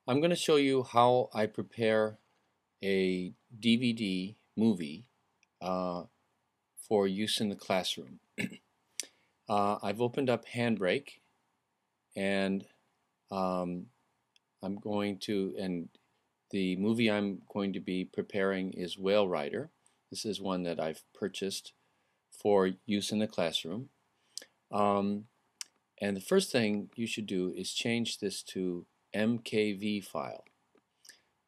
I'm going to show you how I prepare a DVD movie for use in the classroom. I've opened up Handbrake, and um, and the movie I'm going to be preparing is Whale Rider. This is one that I've purchased for use in the classroom. And the first thing you should do is change this to MKV file.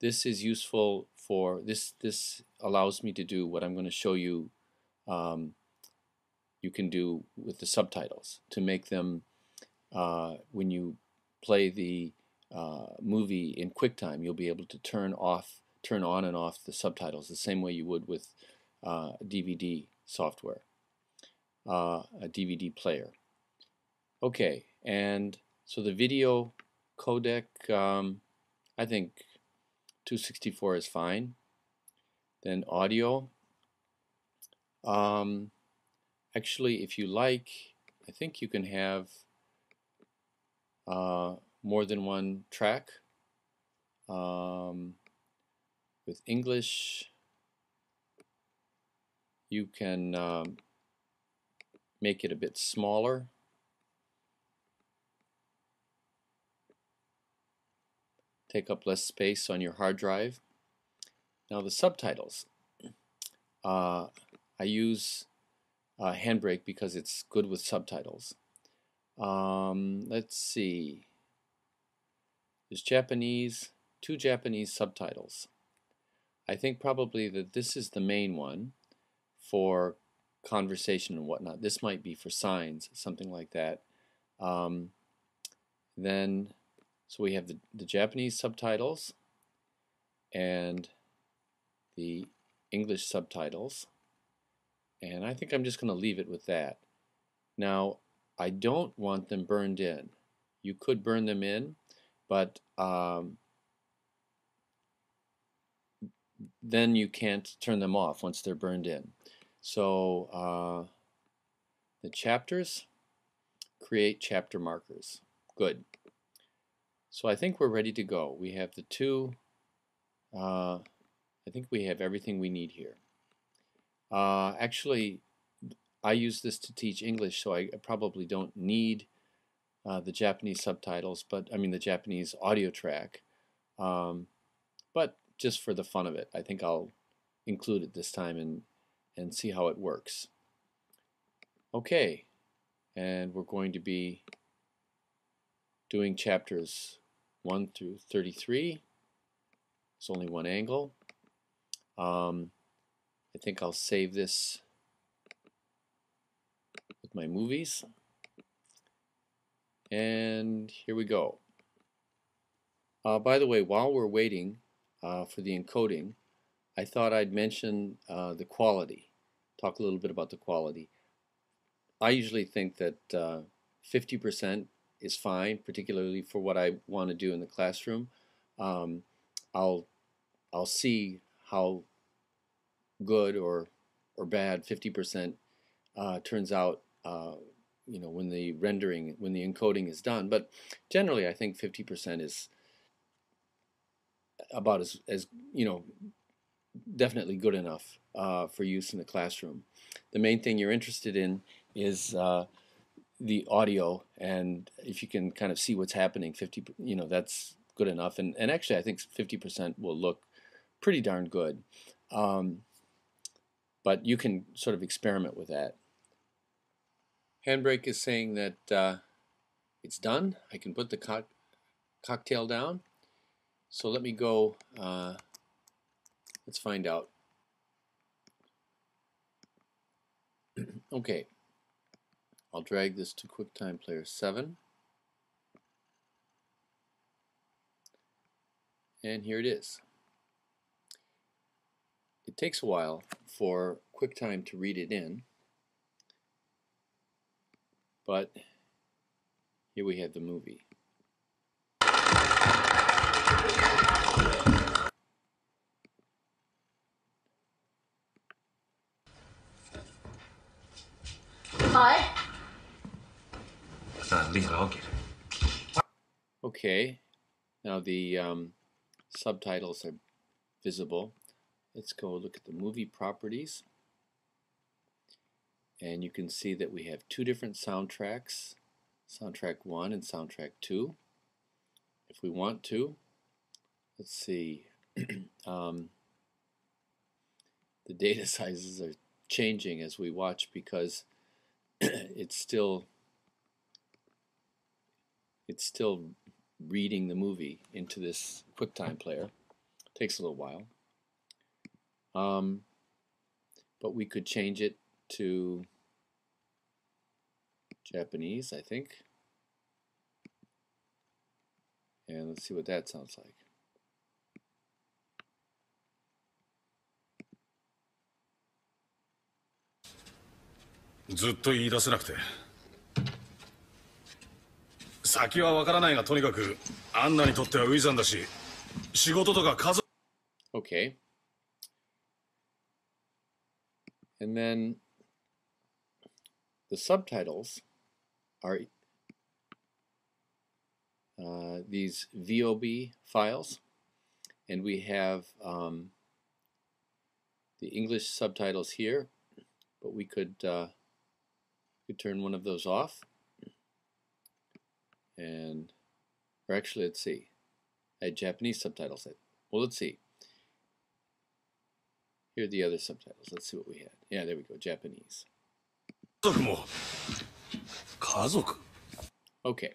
This is useful for this allows me to do what I'm going to show you you can do with the subtitles to make them when you play the movie in QuickTime, you'll be able to turn on and off the subtitles the same way you would with DVD software, a DVD player. Okay, and so the video codec, I think 264 is fine. Then audio. Actually, if you like, I think you can have more than one track. With English, you can make it a bit smaller. Take up less space on your hard drive. Now the subtitles. I use Handbrake because it's good with subtitles. Let's see. There's two Japanese subtitles. I think probably that this is the main one for conversation and whatnot. This might be for signs, something like that. Then, so we have the Japanese subtitles and the English subtitles. And I think I'm just going to leave it with that. Now, I don't want them burned in. You could burn them in, but then you can't turn them off once they're burned in. So the chapters, create chapter markers. Good. So I think we're ready to go. We have the two, I think we have everything we need here. Actually, I use this to teach English, so I probably don't need the Japanese subtitles, but I mean the Japanese audio track. But just for the fun of it, I think I'll include it this time and see how it works. Okay, and we're going to be doing chapters 1 through 33. It's only one angle. I think I'll save this with my movies. And here we go. By the way, while we're waiting for the encoding, I thought I'd mention the quality, talk a little bit about the quality. I usually think that 50% is fine, particularly for what I want to do in the classroom. I'll see how good or bad 50% turns out when the encoding is done, but generally I think 50% is about as definitely good enough for use in the classroom. The main thing you're interested in is the audio, and if you can kind of see what's happening, that's good enough, and actually I think 50% will look pretty darn good. But you can sort of experiment with that. Handbrake is saying that it's done. I can put the cocktail down. So let me go, let's find out. Okay, I'll drag this to QuickTime Player 7. And here it is. It takes a while for QuickTime to read it in, but here we have the movie. Hi. Okay, Now the subtitles are visible. Let's go look at the movie properties. And you can see that we have two different soundtracks, soundtrack 1 and soundtrack 2. If we want to, let's see, the data sizes are changing as we watch because it's still reading the movie into this QuickTime player. Takes a little while. But we could change it to Japanese, I think. And let's see what that sounds like.ずっと言い出せなくて。先はわからないがとにかくアンナにとってはウイザンだし、仕事とか家族。Okay. And then the subtitles are these VOB files, and we have the English subtitles here, but we could turn one of those off, and or actually, let's see. I had Japanese subtitles. Well, let's see. Here are the other subtitles. Let's see what we had. Yeah, there we go, Japanese. Okay.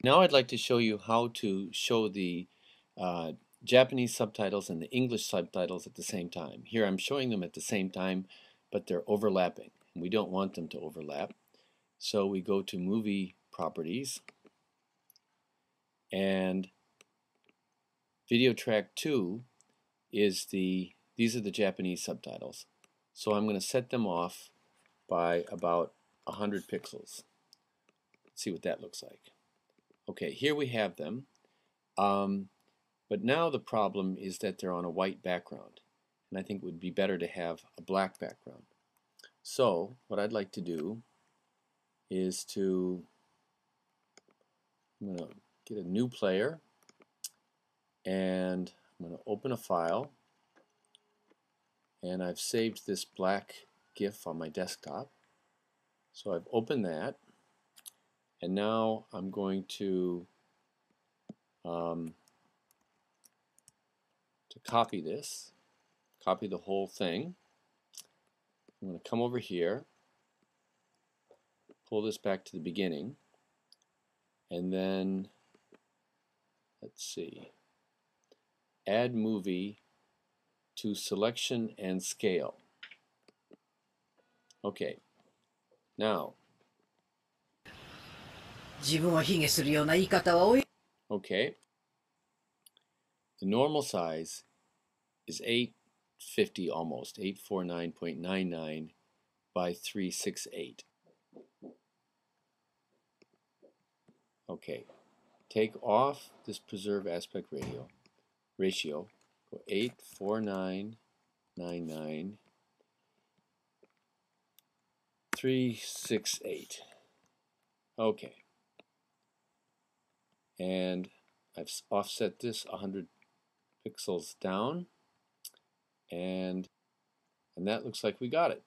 Now I'd like to show you how to show the Japanese subtitles and the English subtitles at the same time. Here I'm showing them at the same time, but they're overlapping. We don't want them to overlap. So we go to Movie Properties, and Video Track 2 is these are the Japanese subtitles. So I'm going to set them off by about 100 pixels. Let's see what that looks like. Okay, here we have them. But now the problem is that they're on a white background. And I think it would be better to have a black background. So what I'd like to do is I'm going to get a new player, and I'm going to open a file, and I've saved this black GIF on my desktop. So I've opened that, and now I'm going to copy this, copy the whole thing. I'm going to come over here, pull this back to the beginning, and then let's see, add movie to selection and scale. Okay, now, okay, the normal size is 850 almost, 849.99 by 368. Okay, take off this preserve aspect ratio, go 84999 368. Okay, and I've offset this 100 pixels down, and that looks like we got it.